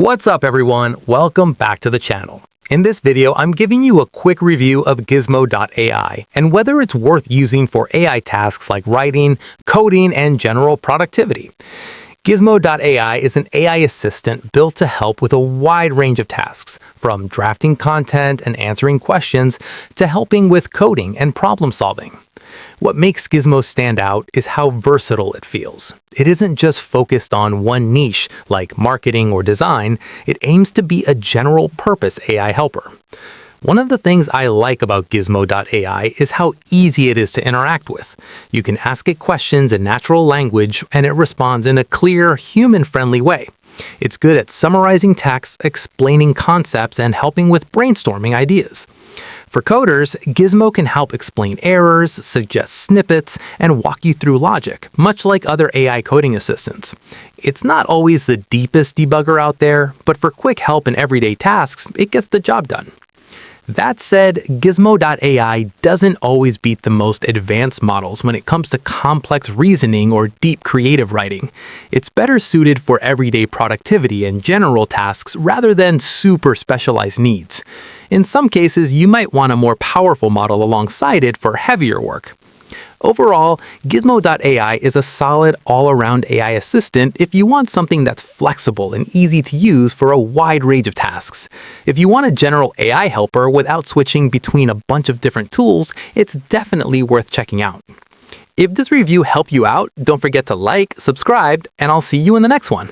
What's up everyone? Welcome back to the channel. In this video, I'm giving you a quick review of Gizmo AI and whether it's worth using for AI tasks like writing, coding, and general productivity. Gizmo AI is an AI assistant built to help with a wide range of tasks, from drafting content and answering questions to helping with coding and problem solving. What makes Gizmo stand out is how versatile it feels. It isn't just focused on one niche, like marketing or design. It aims to be a general-purpose AI helper. One of the things I like about Gizmo AI is how easy it is to interact with. You can ask it questions in natural language, and it responds in a clear, human-friendly way. It's good at summarizing text, explaining concepts, and helping with brainstorming ideas. For coders, Gizmo can help explain errors, suggest snippets, and walk you through logic, much like other AI coding assistants. It's not always the deepest debugger out there, but for quick help in everyday tasks, it gets the job done. That said, Gizmo AI doesn't always beat the most advanced models when it comes to complex reasoning or deep creative writing. It's better suited for everyday productivity and general tasks rather than super specialized needs. In some cases, you might want a more powerful model alongside it for heavier work. Overall, Gizmo AI is a solid all-around AI assistant if you want something that's flexible and easy to use for a wide range of tasks. If you want a general AI helper without switching between a bunch of different tools, it's definitely worth checking out. If this review helped you out, don't forget to like, subscribe, and I'll see you in the next one.